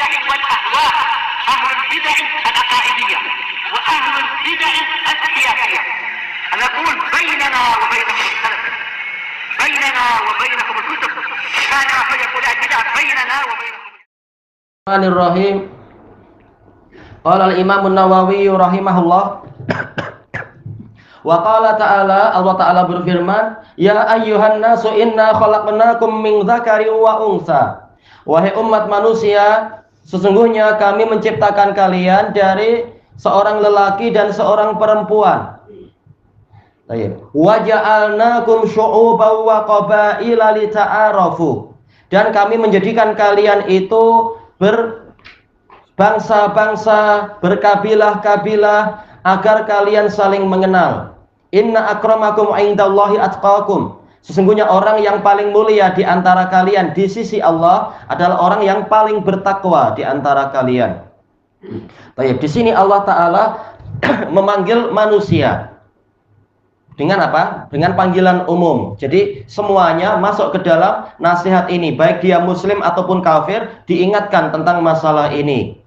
البدع والأهواء، أهل البدع العقائدية وأهل البدع السياسية. نقول بيننا وبينكم السلف، بيننا وبينكم الكتب، كان فيقول البدع بيننا وبينكم. Bismillahirrahmanirrahim. Qala al-Imam an-Nawawi rahimahullah. Wa qala ta'ala, Allah Ta'ala berfirman, ya ayyuhan nasu inna khalaqnakum min dzakari wa unsa. Wahai umat manusia, sesungguhnya kami menciptakan kalian dari seorang lelaki dan seorang perempuan. Baik. Wa ja'alnakum syu'uban wa qabaila lita'arafu. Dan kami menjadikan kalian itu berbangsa-bangsa, berkabilah-kabilah agar kalian saling mengenal. Inna akramakum indallahi atqakum. Sesungguhnya orang yang paling mulia di antara kalian di sisi Allah adalah orang yang paling bertakwa di antara kalian. Baik, di sini Allah Ta'ala memanggil manusia dengan apa? Dengan panggilan umum. Jadi semuanya masuk ke dalam nasihat ini, baik dia muslim ataupun kafir, diingatkan tentang masalah ini.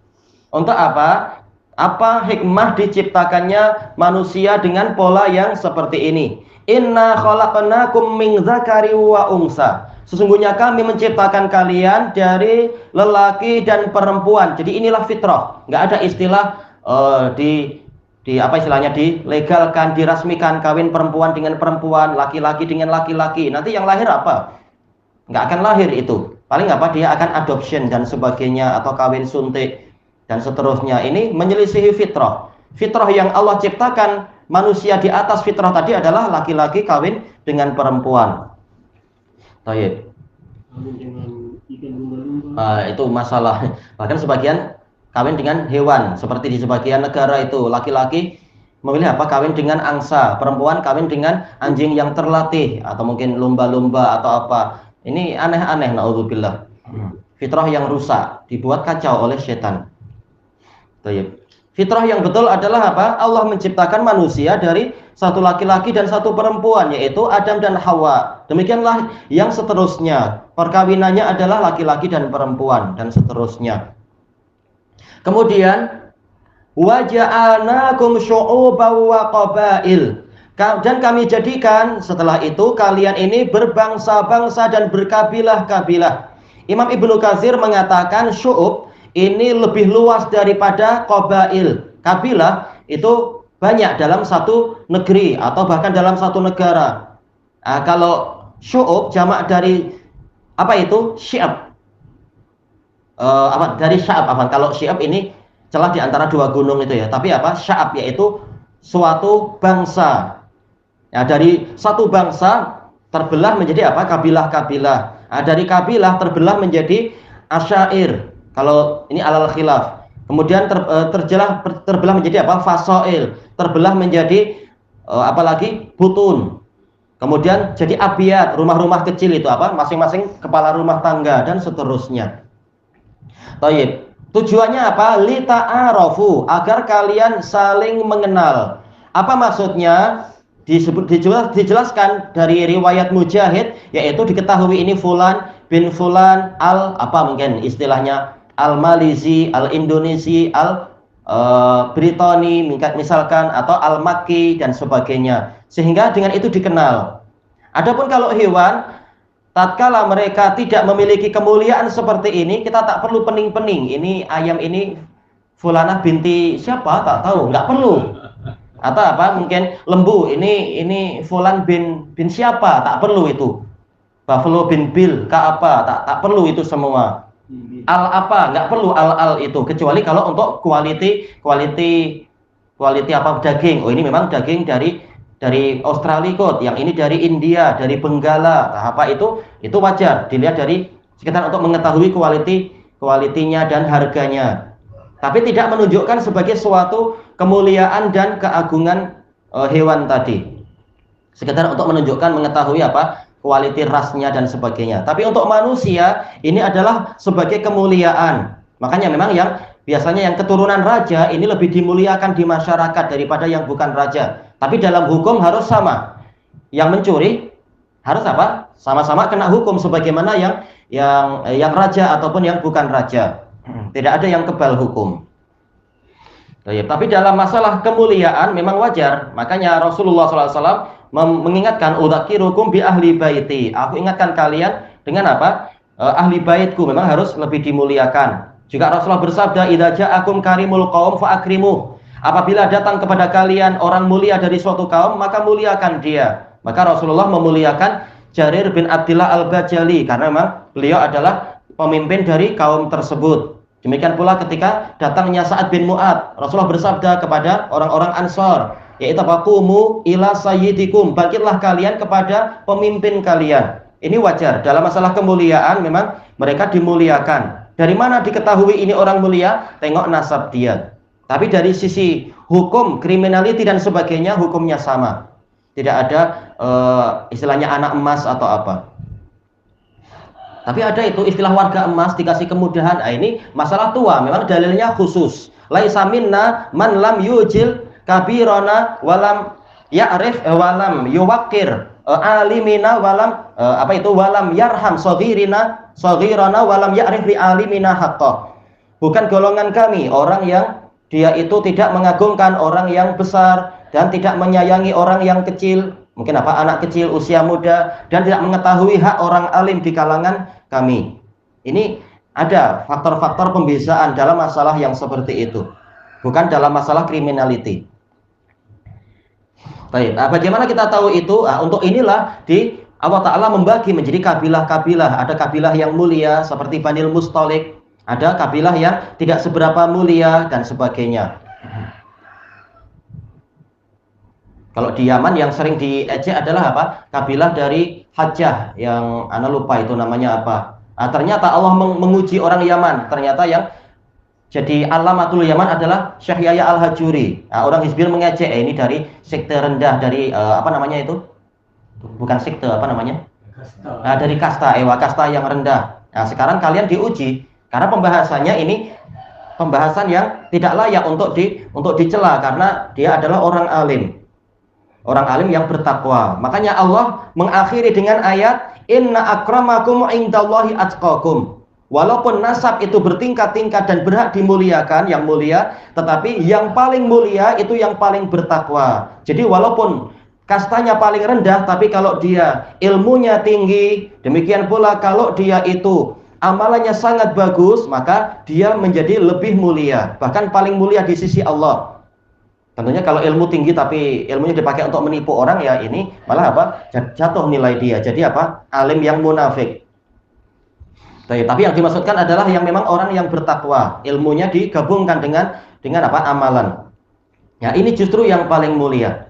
Untuk apa? Apa hikmah diciptakannya manusia dengan pola yang seperti ini? Inna khalaqnakum min dzakari wa unsa. Sesungguhnya kami menciptakan kalian dari lelaki dan perempuan. Jadi inilah fitrah. Nggak ada istilah apa istilahnya, dilegalkan, dirasmikan kawin perempuan dengan perempuan, laki-laki dengan laki-laki. Nanti yang lahir apa? Nggak akan lahir itu. Paling apa? Dia akan adoption dan sebagainya, atau kawin suntik dan seterusnya. Ini menyelisihi fitrah. Fitrah yang Allah ciptakan manusia di atas fitrah tadi adalah laki-laki kawin dengan perempuan. Baik. Itu masalah. Bahkan sebagian kawin dengan hewan, seperti di sebagian negara itu laki-laki memilih apa? Kawin dengan angsa, perempuan kawin dengan anjing yang terlatih, atau mungkin lumba-lumba atau apa. Ini aneh-aneh, naudzubillah. Fitrah yang rusak, dibuat kacau oleh setan. Fitrah yang betul adalah apa? Allah menciptakan manusia dari satu laki-laki dan satu perempuan, yaitu Adam dan Hawa. Demikianlah yang seterusnya. Perkawinannya adalah laki-laki dan perempuan dan seterusnya. Kemudian wa ja'alnakum syu'uban wa qabail. Dan kami jadikan setelah itu kalian ini berbangsa-bangsa dan berkabilah-kabilah. Imam Ibnu Katsir mengatakan syu'ub ini lebih luas daripada qabail. Kabilah itu banyak dalam satu negeri atau bahkan dalam satu negara. Kalau syu'ub jamak dari apa itu? Syi'ab. Dari sya'ab. Kalau syi'ab ini celah di antara dua gunung itu ya. Tapi apa? Sya'ab yaitu suatu bangsa. Ya, dari satu bangsa terbelah menjadi apa? Kabilah-kabilah. Dari kabilah terbelah menjadi asyair. Kalau ini alal khilaf. Kemudian terbelah menjadi apa? Fasoil. Terbelah menjadi apalagi butun. Kemudian jadi abiyat, rumah-rumah kecil itu apa? Masing-masing kepala rumah tangga dan seterusnya. Taib. Tujuannya apa? Lita'arafu, agar kalian saling mengenal. Apa maksudnya? Dijelaskan dari riwayat Mujahid, yaitu diketahui ini fulan bin fulan apa mungkin istilahnya al-Malizi, al-Indonesi, al-Britoni misalkan, atau al-Makki dan sebagainya. Sehingga dengan itu dikenal. Adapun kalau hewan, tatkala mereka tidak memiliki kemuliaan seperti ini, kita tak perlu pening-pening. Ini ayam ini fulanah binti siapa? Tak tahu, nggak perlu. Atau apa? Mungkin lembu ini fulan bin siapa? Tak perlu itu. Buffalo bin Bill, apa? Tak perlu itu semua. Al apa? Nggak perlu al itu, kecuali kalau untuk quality apa daging. Oh, ini memang daging dari Australia kok, yang ini dari India, dari Benggala. Nah, apa itu wajar dilihat dari sekitar untuk mengetahui kualitinya dan harganya. Tapi tidak menunjukkan sebagai suatu kemuliaan dan keagungan hewan tadi. Sekitar untuk menunjukkan mengetahui apa? Kualitas rasnya dan sebagainya. Tapi untuk manusia ini adalah sebagai kemuliaan. Makanya memang yang biasanya yang keturunan raja ini lebih dimuliakan di masyarakat daripada yang bukan raja. Tapi dalam hukum harus sama. Yang mencuri harus apa? Sama-sama kena hukum sebagaimana yang raja ataupun yang bukan raja. Tidak ada yang kebal hukum. Tapi dalam masalah kemuliaan memang wajar. Makanya Rasulullah SAW mengingatkan, udzakirukum bi ahli baiti. Aku ingatkan kalian dengan apa? Ahli baitku memang harus lebih dimuliakan. Juga Rasulullah bersabda, idza ja'akum karimul qaum fa akrimuh. Apabila datang kepada kalian orang mulia dari suatu kaum, maka muliakan dia. Maka Rasulullah memuliakan Jarir bin Abdullah Al-Bajali karena memang beliau adalah pemimpin dari kaum tersebut. Demikian pula ketika datangnya Sa'ad bin Mu'ad, Rasulullah bersabda kepada orang-orang Ansor, yaitu qumu ila sayyidikum, bangkitlah kalian kepada pemimpin kalian. Ini wajar, dalam masalah kemuliaan memang mereka dimuliakan. Dari mana diketahui ini orang mulia? Tengok nasab dia. Tapi dari sisi hukum, kriminality dan sebagainya, hukumnya sama. Tidak ada istilahnya anak emas atau apa. Tapi ada itu istilah warga emas dikasih kemudahan. Nah, ini masalah tua, memang dalilnya khusus. Laisa minna man lam yujil kabirona walam ya'rif walam yuwakir alimina walam walam yarham saghirana walam ya'rif li alimina haqqah. Bukan golongan kami orang yang dia itu tidak mengagungkan orang yang besar dan tidak menyayangi orang yang kecil, mungkin anak kecil usia muda, dan tidak mengetahui hak orang alim di kalangan kami. Ini ada faktor-faktor pembezaan dalam masalah yang seperti itu, bukan dalam masalah criminality. Baik, bagaimana kita tahu itu? Untuk inilah Allah Ta'ala membagi menjadi kabilah-kabilah. Ada kabilah yang mulia seperti Banil Mustalik, ada kabilah yang tidak seberapa mulia dan sebagainya. Kalau di Yaman yang sering diejek adalah apa? Kabilah dari Hajjah, yang ana lupa itu namanya apa. Ternyata Allah menguji orang Yaman. Ternyata yang jadi alamatul Yaman adalah Syekh Yahya Al-Hajuri. Orang Hizbiyun mengejek, ini dari sekte rendah, dari apa namanya itu? Bukan sekte, apa namanya? Dari kasta, kasta yang rendah. Sekarang kalian diuji karena pembahasannya ini pembahasan yang tidak layak untuk dicela karena dia adalah orang alim. Orang alim yang bertakwa. Makanya Allah mengakhiri dengan ayat inna akramakum indallahi atqakum. Walaupun nasab itu bertingkat-tingkat dan berhak dimuliakan, yang mulia, tetapi yang paling mulia itu yang paling bertakwa. Jadi walaupun kastanya paling rendah, tapi kalau dia ilmunya tinggi, demikian pula kalau dia itu amalannya sangat bagus, maka dia menjadi lebih mulia, bahkan paling mulia di sisi Allah. Tentunya kalau ilmu tinggi tapi ilmunya dipakai untuk menipu orang, ya ini malah apa? Jatuh nilai dia. Jadi apa? Alim yang munafik. Tapi yang dimaksudkan adalah yang memang orang yang bertakwa, ilmunya digabungkan dengan apa? Amalan. Ya, ini justru yang paling mulia.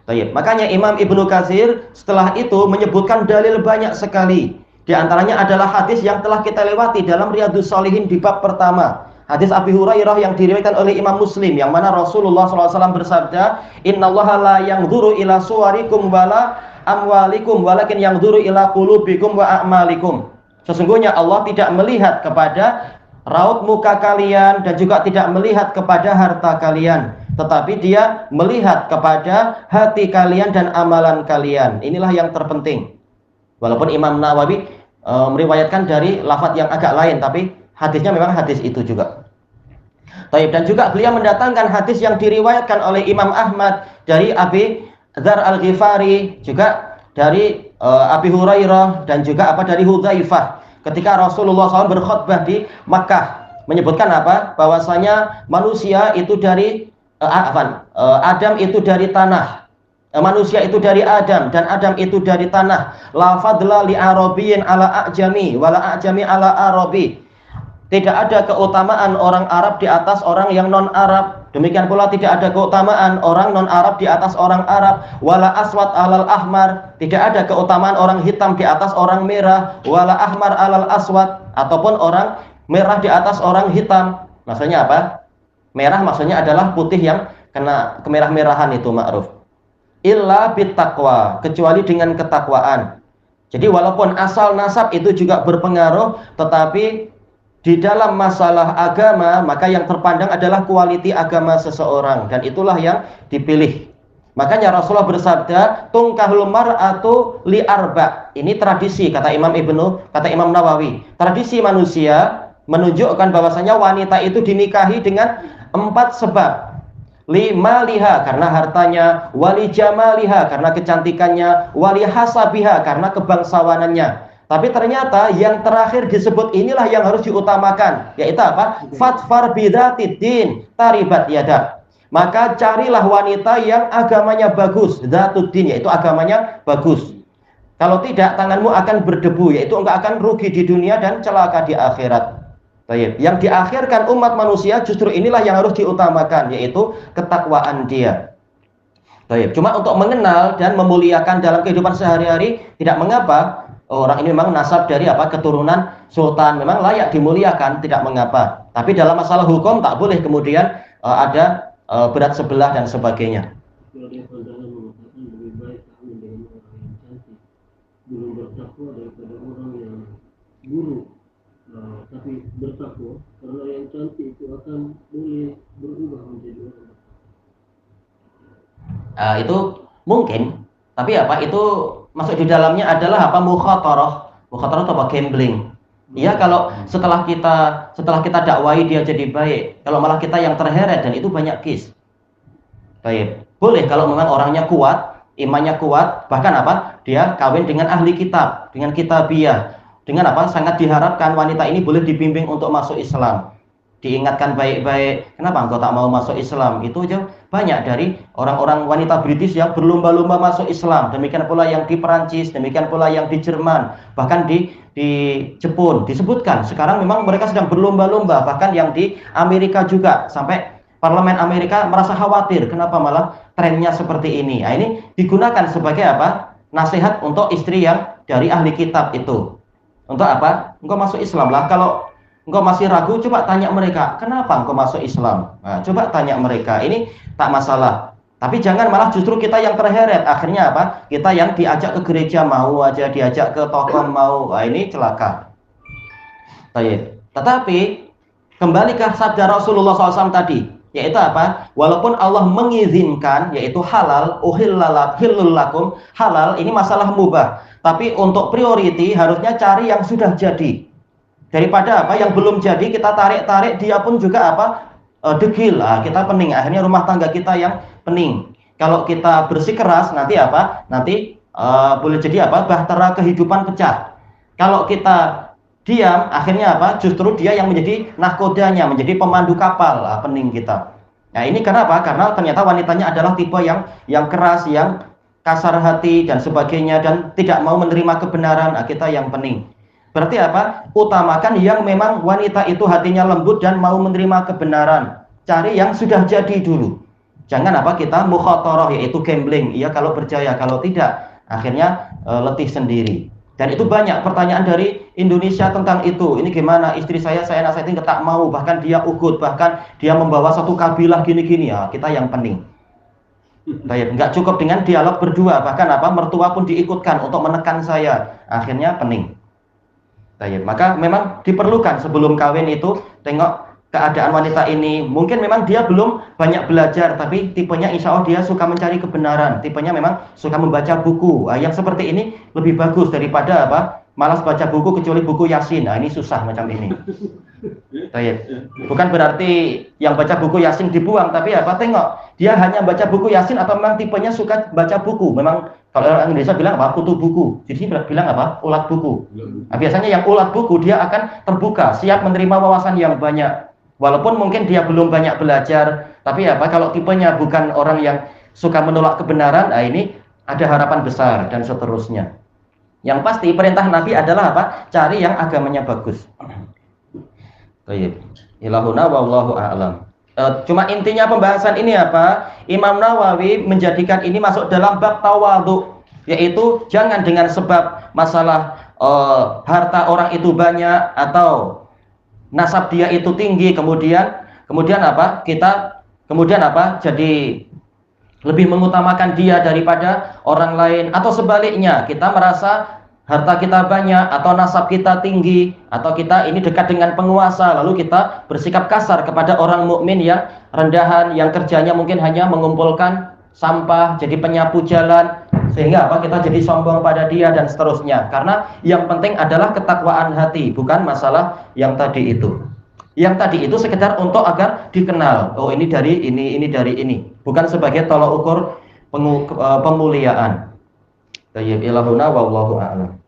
Makanya Imam Ibnu Katsir setelah itu menyebutkan dalil banyak sekali. Di antaranya adalah hadis yang telah kita lewati dalam Riyadhus Shalihin di bab pertama. Hadis Abi Hurairah yang diriwayatkan oleh Imam Muslim, yang mana Rasulullah SAW bersabda, innallaha la yanzuru ila suwarikum wala amwalikum walakin yanzuru ila qulubikum wa a'malikum. Sesungguhnya Allah tidak melihat kepada raut muka kalian dan juga tidak melihat kepada harta kalian, tetapi dia melihat kepada hati kalian dan amalan kalian. Inilah yang terpenting. Walaupun Imam Nawawi meriwayatkan dari lafaz yang agak lain, tapi hadisnya memang hadis itu juga. Dan juga beliau mendatangkan hadis yang diriwayatkan oleh Imam Ahmad dari Abi Dzar Al-Ghifari, juga dari Abi Hurairah, dan juga dari Hudzaifah. Ketika Rasulullah SAW berkhutbah di Makkah, menyebutkan apa? Bahwasanya manusia itu dari Adam itu dari tanah. Manusia itu dari Adam dan Adam itu dari tanah. La fadla li arabiyyin ala a'jami wala a'jami ala arabi. Tidak ada keutamaan orang Arab di atas orang yang non-Arab. Demikian pula tidak ada keutamaan orang non-Arab di atas orang Arab. Wala aswad alal ahmar. Tidak ada keutamaan orang hitam di atas orang merah. Wala ahmar alal aswad. Ataupun orang merah di atas orang hitam. Maksudnya apa? Merah maksudnya adalah putih yang kena kemerah-merahan, itu ma'ruf. Illa bittaqwa, kecuali dengan ketakwaan. Jadi walaupun asal nasab itu juga berpengaruh, tetapi di dalam masalah agama, maka yang terpandang adalah kualiti agama seseorang, dan itulah yang dipilih. Makanya Rasulullah bersabda, tungkahul mar'atu li arba. Ini tradisi, kata Imam Nawawi. Tradisi manusia menunjukkan bahwasanya wanita itu dinikahi dengan 4 sebab. Lima liha karena hartanya, wali jamaliha karena kecantikannya, wali hasabiha karena kebangsawanannya. Tapi ternyata yang terakhir disebut inilah yang harus diutamakan, yaitu apa? Fatfar bidzatiddin taribat yadak. Maka carilah wanita yang agamanya bagus, dzatuddin, yaitu agamanya bagus. Kalau tidak, tanganmu akan berdebu, yaitu engkau akan rugi di dunia dan celaka di akhirat. Baik. Yang diakhirkan umat manusia justru inilah yang harus diutamakan, yaitu ketakwaan dia. Baik. Cuma untuk mengenal dan memuliakan dalam kehidupan sehari-hari tidak mengapa. Orang ini memang nasab dari apa? Keturunan sultan, memang layak dimuliakan, tidak mengapa. Tapi dalam masalah hukum tak boleh kemudian ada berat sebelah dan sebagainya. Kalau dia pandangan mengatakan lebih baik kawin dengan orang yang cantik, belum bertakwa daripada orang yang buruk. Tapi bertakwa karena yang cantik itu akan boleh berubah menjadi orang. Itu mungkin, tapi apa itu masuk di dalamnya adalah apa? Mukhatarah atau apa? Gambling. Iya, kalau setelah kita dakwai dia jadi baik, kalau malah kita yang terheret, dan itu banyak case. Baik, boleh kalau memang orangnya kuat, imannya kuat, bahkan apa? Dia kawin dengan ahli kitab, dengan kitabiah. Dengan apa? Sangat diharapkan wanita ini boleh dibimbing untuk masuk Islam. Diingatkan baik-baik, kenapa engkau tak mau masuk Islam? Itu aja banyak dari orang-orang wanita British yang berlomba-lomba masuk Islam. Demikian pula yang di Perancis, demikian pula yang di Jerman, bahkan di Jepun disebutkan. Sekarang memang mereka sedang berlomba-lomba, bahkan yang di Amerika juga, sampai parlemen Amerika merasa khawatir, kenapa malah trennya seperti ini. Nah, ini digunakan sebagai apa? Nasihat untuk istri yang dari ahli kitab itu. Untuk apa? Engkau masuk Islam lah. Kalau engkau masih ragu, coba tanya mereka, kenapa engkau masuk Islam? Nah, coba tanya mereka, ini tak masalah. Tapi jangan malah justru kita yang terheret. Akhirnya apa? Kita yang diajak ke gereja mau aja, diajak ke toko mau. Nah, ini celaka. Baik. Tetapi kembali ke sabda Rasulullah SAW tadi, yaitu apa? Walaupun Allah mengizinkan, yaitu halal, uhillul lakum, halal, ini masalah mubah. Tapi untuk priority harusnya cari yang sudah jadi. Daripada apa? Yang belum jadi kita tarik-tarik, dia pun juga apa? Degil. Nah, kita pening. Akhirnya rumah tangga kita yang pening. Kalau kita bersikeras, nanti apa? Nanti boleh jadi apa? Bahtera kehidupan pecah. Kalau kita diam, akhirnya apa? Justru dia yang menjadi nahkodanya, menjadi pemandu kapal. Pening kita. Nah, ini kenapa? Karena ternyata wanitanya adalah tipe yang keras, yang kasar hati dan sebagainya, dan tidak mau menerima kebenaran. Kita yang pening. Berarti apa? Utamakan yang memang wanita itu hatinya lembut dan mau menerima kebenaran. Cari yang sudah jadi dulu. Jangan apa? Kita mukhatarah, yaitu gambling. Iya kalau berjaya, kalau tidak akhirnya letih sendiri. Dan itu banyak pertanyaan dari Indonesia tentang itu. Ini gimana? Istri saya nasihatin tak mau, bahkan dia ugut, bahkan dia membawa satu kabilah gini-gini. Ya, kita yang pening. Baik, nggak cukup dengan dialog berdua, bahkan apa? Mertua pun diikutkan untuk menekan saya. Akhirnya pening. Baik, maka memang diperlukan sebelum kawin itu tengok keadaan wanita ini. Mungkin memang dia belum banyak belajar, tapi tipenya insya Allah dia suka mencari kebenaran. Tipenya memang suka membaca buku. Yang seperti ini lebih bagus daripada apa? Malas baca buku kecuali buku Yasin. Ini susah macam ini. Baik. Bukan berarti yang baca buku Yasin dibuang, tapi apa? Tengok dia hanya baca buku Yasin atau memang tipenya suka baca buku. Memang kalau orang Indonesia bilang apa? Kutu buku. Jadi bilang apa? Ulat buku. Nah, biasanya yang ulat buku dia akan terbuka, siap menerima wawasan yang banyak. Walaupun mungkin dia belum banyak belajar, tapi apa? Kalau tipenya bukan orang yang suka menolak kebenaran, ini ada harapan besar dan seterusnya. Yang pasti perintah Nabi adalah apa? Cari yang agamanya bagus. Baik. Ilahuna wallahu a'lam. Cuma intinya pembahasan ini apa? Imam Nawawi menjadikan ini masuk dalam bab tawadhu, yaitu jangan dengan sebab masalah harta orang itu banyak atau nasab dia itu tinggi, kemudian apa? Kita kemudian apa? Jadi lebih mengutamakan dia daripada orang lain, atau sebaliknya kita merasa harta kita banyak atau nasab kita tinggi atau kita ini dekat dengan penguasa, lalu kita bersikap kasar kepada orang mukmin yang rendahan, yang kerjanya mungkin hanya mengumpulkan sampah, jadi penyapu jalan, Sehingga apa? Kita jadi sombong pada dia dan seterusnya. Karena yang penting adalah ketakwaan hati, bukan masalah yang tadi itu. Yang tadi itu sekedar untuk agar dikenal. Oh, ini dari ini dari ini. Bukan sebagai tolok ukur pemuliaan. Tayyib ilahuna wallahu a'lam.